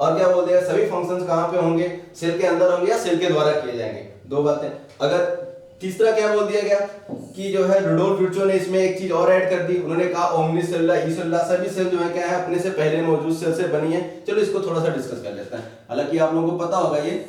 और क्या बोल दिया, सभी फंक्शंस कहाँ पे होंगे, सेल के अंदर होंगे या सेल के द्वारा किए जाएंगे, दो बातें। अगर तीसरा क्या बोल दिया गया कि जो है रुडोल्फ विर्चो ने इसमें एक चीज और ऐड कर दी, उन्होंने कहा ओमनी सेलुला ई सेलुला सभी सेल जो है क्या है अपने से पहले मौजूद सेल से बनी है। चलो इसको थोड़ा सा डिस्कस कर लेते हैं। हालांकि आप लोगों को पता होगा ये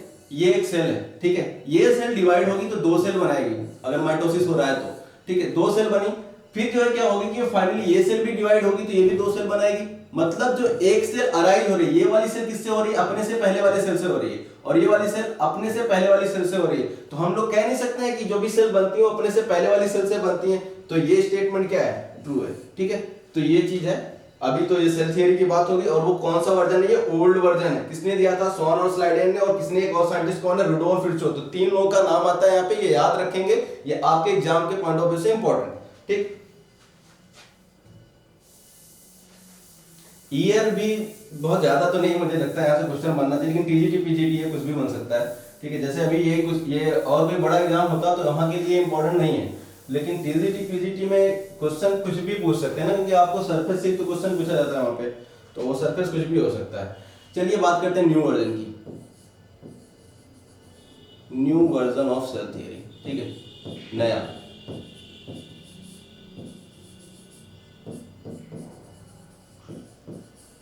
एक सेल है, ठीक है, ये सेल डिवाइड होगी तो दो सेल बनाएगी अगर माइटोसिस हो रहा है तो, ठीक है, दो सेल बनी, फिर जो है क्या होगी कि फाइनली ये सेल भी डिवाइड होगी तो ये भी दो सेल बनाएगी। मतलब जो एक सेल अराइज हो रही है, ये वाली सेल किससे हो रही है, अपने से पहले वाले सेल से हो रही है, और ये वाली सेल अपने से पहले वाली सेल से हो रही है। तो हम लोग कह नहीं सकते हैं कि जो भी सेल बनती है वो अपने से पहले वाली सेल से बनती है। तो ये स्टेटमेंट क्या है, ट्रू है, ठीक है। तो ये चीज है। अभी तो ये सेल थियरी की बात होगी, और वो कौन सा वर्जन है, ये ओल्ड वर्जन है। किसने दिया था, स्वॉन और स्लाइडेन ने, और किसने एक और साइंटिस्ट कौन है, रुडोल्फ विर्चो। तो तीन लोगों का नाम आता है यहाँ पे, ये याद रखेंगे, ये आपके एग्जाम के पॉइंट ऑफ व्यू से इंपॉर्टेंट, ठीक। ईयर भी बहुत ज्यादा तो नहीं मुझे लगता है यहाँ से क्वेश्चन बनना चाहिए, लेकिन टीजीटी पीजीटी है कुछ भी बन सकता है, ठीक है। जैसे अभी ये और कोई बड़ा एग्जाम होता तो वहां के लिए इंपॉर्टेंट नहीं है, लेकिन टीजीटी पीजीटी में क्वेश्चन कुछ भी पूछ सकते हैं ना, क्योंकि आपको सरफेस से तो क्वेश्चन पूछा जाता है वहां पे, तो वो सरफेस कुछ भी हो सकता है। चलिए बात करते हैं न्यू वर्जन की, new version of cell theory, ठीक है, नया।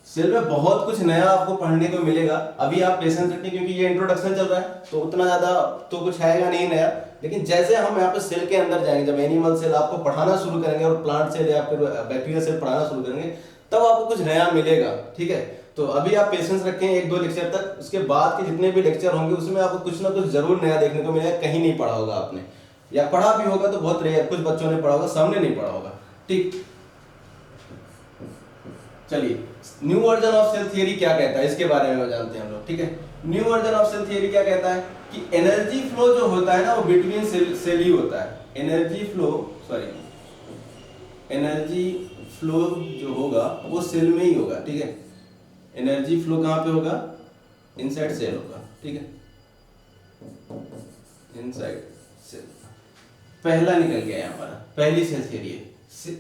सेल में बहुत कुछ नया आपको पढ़ने को मिलेगा। अभी आप पेशेंस रखें क्योंकि ये इंट्रोडक्शन चल रहा है, तो उतना ज्यादा तो कुछ आएगा नहीं नया, लेकिन जैसे हम यहाँ पे सेल के अंदर जाएंगे, जब एनिमल सेल आपको पढ़ाना शुरू करेंगे और प्लांट सेल या फिर बैक्टीरिया सेल पढ़ाना शुरू करेंगे, तब आपको कुछ नया मिलेगा, ठीक है। तो अभी आप पेशेंस रखें एक दो लेक्चर तक, उसके बाद के जितने भी लेक्चर होंगे उसमें आपको कुछ ना कुछ जरूर नया देखने को मिलेगा। कहीं नहीं पढ़ा होगा आपने, या पढ़ा भी होगा तो बहुत रेयर, कुछ बच्चों ने पढ़ा होगा, सामने नहीं पढ़ा होगा, ठीक। चलिए new version of cell theory क्या कहता है इसके बारे में जानते हैं हम लोग, ठीक है। New version of cell theory क्या कहता है कि एनर्जी फ्लो जो होता है ना वो बिटवीन सेल ही होता है। एनर्जी फ्लो जो होगा वो सेल में ही होगा, ठीक है। एनर्जी फ्लो कहां पे होगा, इनसाइड सेल होगा, ठीक है, इनसाइड सेल। पहला निकल गया है हमारा, पहली सेल थियरी है।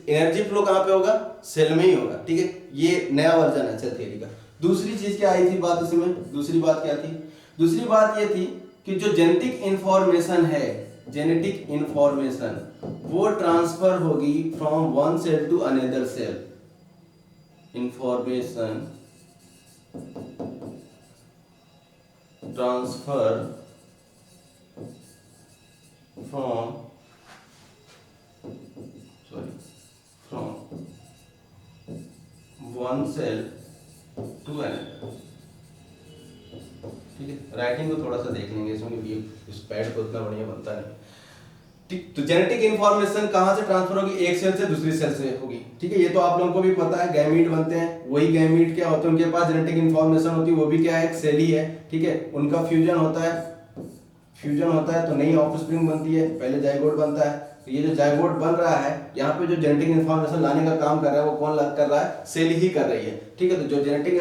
एनर्जी फ्लो कहां पे होगा, सेल में ही होगा, ठीक है। ये नया वर्जन है सेल थियरी का। दूसरी चीज क्या आई थी बात इसमें, दूसरी बात क्या थी, दूसरी बात ये थी कि जो जेनेटिक इंफॉर्मेशन है, जेनेटिक इंफॉर्मेशन वो ट्रांसफर होगी from one cell to another cell. Information transfer from one cell to another, ठीक है। राइटिंग को थोड़ा सा देख लेंगे इसमें, क्योंकि इस पैड को उतना बढ़िया बनता नहीं, ठीक। तो जेनेटिक इंफॉर्मेशन कहां से ट्रांसफर होगी, एक सेल से दूसरी सेल से होगी, ठीक है। ये तो आप लोगों को भी पता है, गैमीट बनते हैं, वही गैमीट क्या होते हैं, उनके पास जेनेटिक इंफॉर्मेशन होती है, वो भी क्या है, एक सेल ही है, ठीक है। उनका फ्यूजन होता है तो नई ऑफस्प्रिंग बनती है, पहले जाइगोट बनता है। तो ये जो जाइगोट बन रहा है, यहाँ पे जो जेनेटिक इंफॉर्मेशन लाने का काम कर रहा है वो कौन कर रहा है, सेल ही कर रही है, ठीक है। तो जो जेनेटिक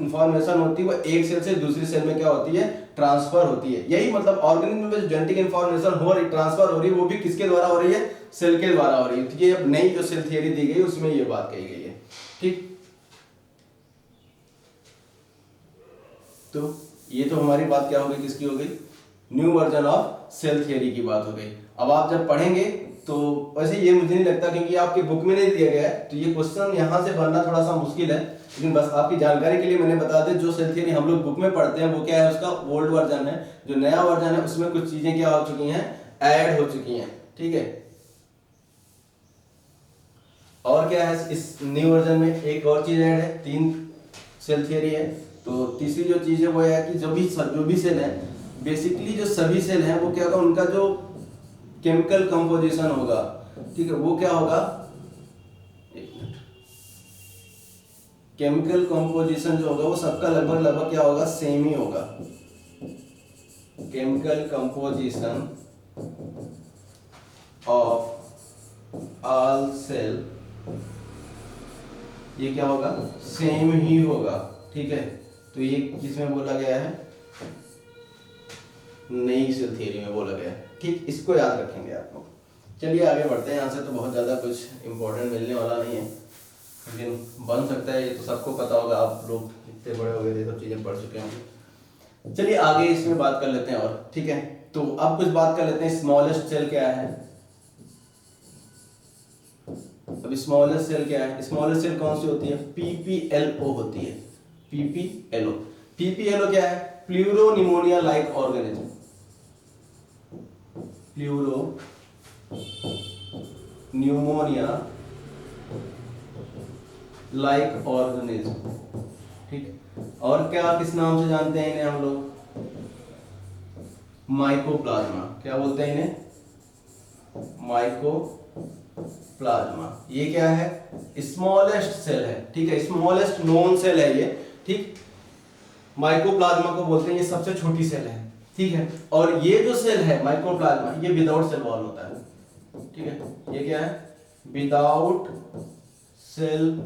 इंफॉर्मेशन होती है वो एक सेल से दूसरी सेल में क्या होती है, ट्रांसफर होती है। यही मतलब ऑर्गेनिज्म में जो जेनेटिक इंफॉर्मेशन हो रही, ट्रांसफर हो रही है, वो भी किसके द्वारा हो रही है, सेल के द्वारा हो रही है। ये नई जो सेल थियरी दी गई उसमें ये बात कही गई है, ठीक। तो ये तो हमारी बात क्या हो गई, किसकी हो गई, new version of cell theory की बात हो गई। अब आप जब पढ़ेंगे तो वैसे ये मुझे नहीं लगता, क्योंकि आपके बुक में नहीं दिया गया है, तो ये क्वेश्चन यहाँ से बनना थोड़ा सा मुश्किल है, लेकिन बस आपकी जानकारी के लिए मैंने बता दें, जो सेल थियरी हम लोग बुक में पढ़ते हैं वो क्या है, उसका ओल्ड वर्जन है। जो नया वर्जन है उसमें कुछ चीजें क्या हो चुकी हैं, ऐड हो चुकी हैं, ठीक है। और क्या है इस न्यू वर्जन में, एक और चीज ऐड है, 3 सेल थियरी है। तो तीसरी जो चीज है वो है कि जो भी सेल है, बेसिकली जो सभी सेल हैं वो क्या होगा, उनका जो केमिकल कंपोजिशन होगा, ठीक है, वो क्या होगा, एक मिनट, केमिकल कंपोजिशन जो होगा वो सबका लगभग क्या होगा, सेम ही होगा। Chemical composition of all cell ये क्या होगा, सेम ही होगा, ठीक है। तो ये किसमें बोला गया है, नई सेल थियरी में बोला गया है, ठीक। इसको याद रखेंगे आप लोग। चलिए आगे बढ़ते हैं, यहाँ से तो बहुत ज़्यादा कुछ इंपॉर्टेंट मिलने वाला नहीं है। लेकिन बन सकता है, ये तो सबको पता होगा, आप लोग इतने बड़े हो गए, सब चीजें पढ़ चुके होंगे। चलिए आगे इसमें बात कर लेते हैं और, ठीक है। तो अब कुछ बात कर लेते हैं स्मॉलेस्ट सेल क्या है। अब स्मॉलेस्ट सेल क्या है, स्मॉलेस्ट सेल कौन सी होती है, पीपीएलओ होती है, पीपीएलओ। पीपीएलओ क्या है, pleuro pneumonia like organism, pleuro pneumonia like organism, ठीक। और क्या किस नाम से जानते हैं इन्हें हम लोग, माइकोप्लाज्मा, क्या बोलते हैं इन्हें, माइकोप्लाज्मा। ये क्या है, स्मॉलेस्ट सेल है, ठीक है, स्मॉलेस्ट नोन सेल है ये, ठीक। माइकोप्लाज्मा को बोलते हैं, ये सबसे छोटी सेल है, ठीक है। और ये जो सेल है माइकोप्लाज्मा, ये विदाउट सेल वॉल होता है, ठीक है। ये क्या है, विदाउट सेल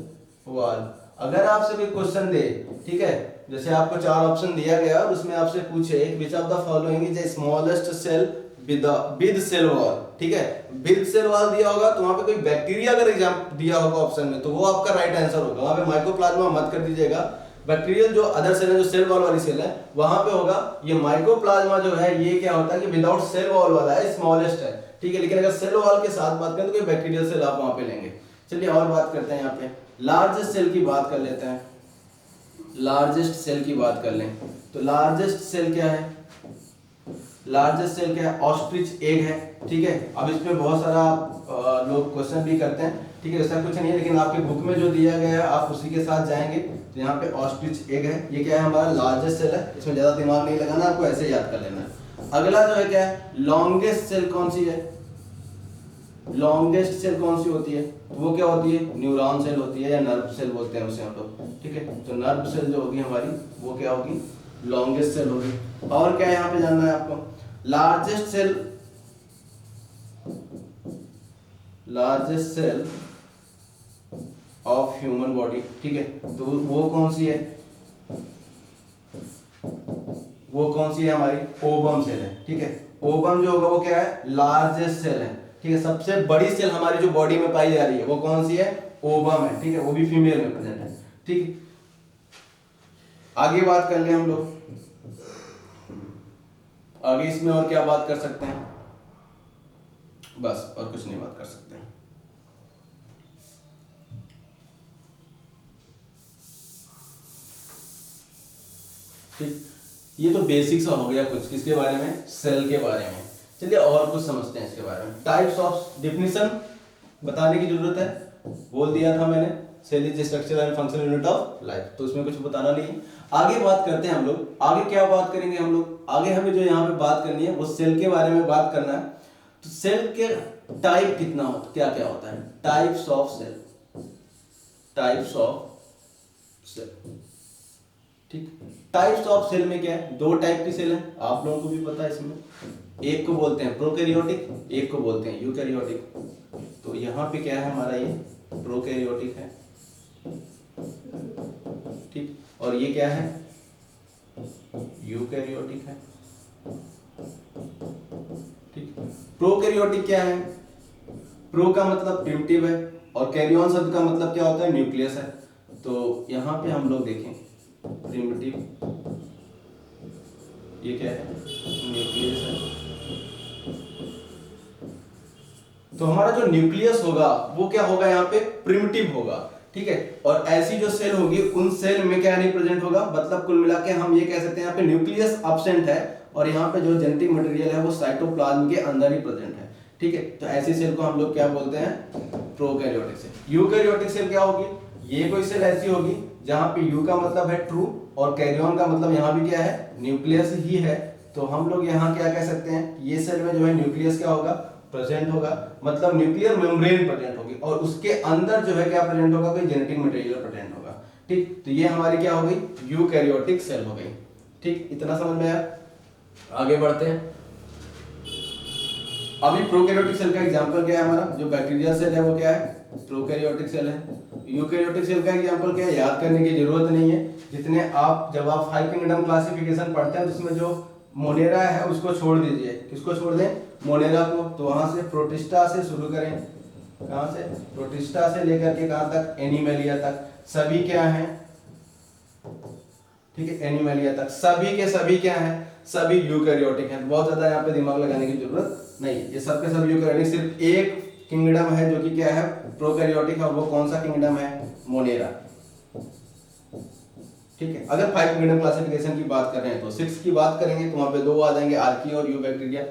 वॉल। अगर आपसे कोई क्वेश्चन दे, ठीक है, जैसे आपको 4 ऑप्शन दिया गया और उसमें आपसे पूछे which of the following is the smallest cell with cell wall, ठीक है, विद सेल वॉल दिया होगा तो वहां पे कोई बैक्टीरिया अगर एग्जाम दिया होगा ऑप्शन में, तो वो आपका राइट आंसर होगा। वहां पे माइकोप्लाज्मा मत कर दीजिएगा, बैक्टीरियल जो अदर सेल है, जो सेल वॉल वाली सेल है, वहां पे होगा। ये माइकोप्लाज्मा जो है ये क्या होता है कि विदाउट सेल वॉल वाला है, स्मॉलेस्ट है, ठीक है। लेकिन अगर सेल वॉल के साथ बात करें तो कोई बैक्टीरियल सेल आप वहां पे लेंगे। चलिए और बात करते हैं, यहाँ पे लार्जेस्ट सेल की बात कर लेते हैं, लार्जेस्ट सेल की बात कर लें तो लार्जेस्ट सेल क्या है, लार्जेस्ट सेल क्या है, ऑस्ट्रिच एग है, ठीक है। अब इसमें बहुत सारा लोग क्वेश्चन भी करते हैं, ठीक है, ऐसा कुछ नहीं है, लेकिन आपके बुक में जो दिया गया है आप उसी के साथ जाएंगे। तो यहाँ पे ऑस्ट्रिच एग है, ये क्या है, हमारा लार्जेस्ट सेल है, इसमें ज्यादा दिमाग नहीं लगाना, आपको ऐसे याद कर लेना है। अगला जो है क्या है, लॉन्गेस्ट सेल कौन सी है, लॉन्गेस्ट सेल कौन सी होती है, वो क्या होती है, न्यूरॉन सेल होती है, या नर्व सेल बोलते हैं उसे हम लोग, ठीक है। तो नर्व सेल जो होगी हमारी, वो क्या होगी, लॉन्गेस्ट सेल होगी। और क्या यहाँ पे जानना है आपको, largest cell, largest cell of human body, ठीक है, तो वो कौन सी है, वो कौन सी है हमारी, ओवम सेल है, ठीक है। ओवम जो होगा वो क्या है, लार्जेस्ट सेल है, ठीक है। सबसे बड़ी सेल हमारी जो बॉडी में पाई जा रही है वो कौन सी है, ओवम है, ठीक है, वो भी फीमेल में प्रेजेंट है, ठीक है। आगे बात कर ले हम लोग, आगे इसमें और क्या बात कर सकते हैं, बस और कुछ नहीं बात कर सकते हैं। ठीक, ये तो बेसिक्स हो गया कुछ किसके बारे में, सेल के बारे में। चलिए और कुछ समझते हैं इसके बारे में। टाइप्स ऑफ, डेफिनेशन बताने की जरूरत है, बोल दिया था मैंने, cell is structure and functional unit of life, तो उसमें कुछ बताना नहीं है। आगे बात करते हैं हम लोग, आगे क्या बात करेंगे हम लोग, आगे हमें जो यहाँ पे बात करनी है वो सेल के बारे में बात करना है। तो सेल के टाइप कितना होता, क्या क्या होता है, types of cell, types of cell, ठीक। टाइप्स ऑफ सेल में क्या है, 2 टाइप की सेल है, आप लोगों को भी पता है। इसमें एक को बोलते हैं प्रोकैरियोटिक, एक को बोलते हैं यूकैरियोटिक। तो यहाँ पे क्या है हमारा, ये प्रोकैरियोटिक है, ठीक, और ये क्या है, यूकैरियोटिक है, ठीक। प्रोकैरियोटिक क्या है, प्रो का मतलब प्रिमिटिव है, और कैरियन शब्द का मतलब क्या होता है, न्यूक्लियस है। तो यहाँ पे हम लोग देखें प्रिमिटिव, ये क्या है, न्यूक्लियस है। तो हमारा जो न्यूक्लियस होगा वो क्या होगा, यहाँ पे प्रिमिटिव होगा, ठीक है। और ऐसी जो सेल होगी उन सेल में क्या नहीं प्रेजेंट होगा, मतलब कुल मिला के हम ये कह सकते हैं यहाँ पे न्यूक्लियस एब्सेंट है, और यहाँ पे जो जेनेटिक मटेरियल है वो साइटोप्लाज्म के अंदर ही प्रेजेंट है, ठीक है। तो ऐसी सेल को हम लोग क्या बोलते हैं, प्रोकैरियोटिक सेल। यूकैरियोटिक सेल क्या होगी, ये कोई सेल ऐसी होगी जहां पे यू का मतलब है ट्रू और कैरियन का मतलब यहाँ भी क्या है, न्यूक्लियस ही है। तो हम लोग यहाँ क्या कह सकते हैं, ये सेल में जो है न्यूक्लियस क्या होगा, प्रेजेंट होगा, मतलब न्यूक्लियर मेम्ब्रेन प्रेजेंट होगी, और उसके अंदर जो है क्या प्रेजेंट होगा, कोई जेनेटिक मटेरियल प्रेजेंट होगा, ठीक। तो ये हमारी क्या हो गई, यूकैरियोटिक सेल हो गई, ठीक। इतना समझ में आया, आगे बढ़ते हैं। अभी प्रोकैरियोटिक सेल का एग्जांपल क्या है हमारा, जो बैक्टीरियल सेल है वो क्या है, प्रोकैरियोटिक सेल है। यूकैरियोटिक सेल का एग्जांपल क्या है, याद करने की जरूरत नहीं है, जितने आप जब आप 5 किंगडम क्लासिफिकेशन पढ़ते हैं तो उसमें जो मोनेरा है उसको छोड़ दीजिए, किसको छोड़ दें, मोनेरा को। तो वहां से प्रोटिस्टा से शुरू करें, कहाँ से, प्रोटिस्टा से लेकर के कहाँ तक, एनिमलिया तक, सभी क्या हैं, ठीक है, एनिमलिया तक सभी के सभी क्या हैं, सभी यूकैरियोटिक हैं। बहुत ज्यादा यहाँ पे दिमाग लगाने की जरूरत नहीं है, ये सब के सब यूकैरियोटिक। सिर्फ एक किंगडम है जो कि क्या है, प्रोकैरियोटिक है, और वो कौन सा किंगडम है, मोनेरा। ठीक है, अगर 5 किंगडम क्लासिफिकेशन की बात कर रहे हैं तो 6 की बात करेंगे तो वहां पे 2 आ जाएंगे, आर्की और यू बैक्टीरिया।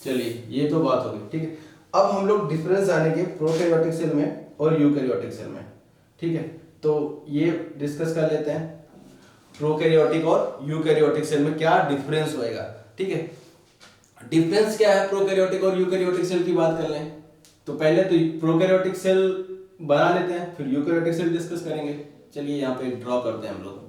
चलिए ये तो बात हो गई, ठीक है। अब हम लोग डिफरेंस जानेंगे प्रोकैरियोटिक सेल में और यूकैरियोटिक सेल में, ठीक है। तो ये डिस्कस कर लेते हैं, प्रोकैरियोटिक और यूकैरियोटिक सेल में क्या डिफरेंस होएगा, ठीक है। डिफरेंस क्या है प्रोकैरियोटिक और यूकैरियोटिक सेल की बात कर लें तो पहले तो प्रोकैरियोटिक सेल बना लेते हैं, फिर यूकैरियोटिक सेल डिस्कस करेंगे। चलिए यहाँ पे ड्रॉ करते हैं हम लोग।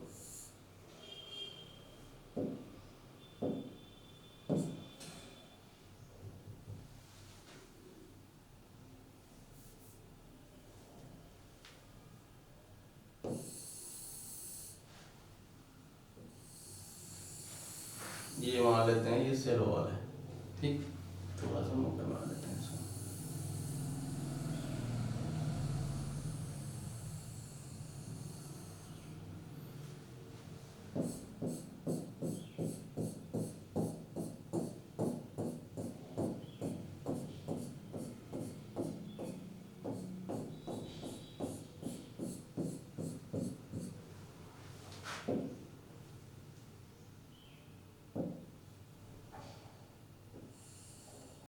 ये मान लेते हैं ये सेल वॉल है, ठीक, थोड़ा सा मोटा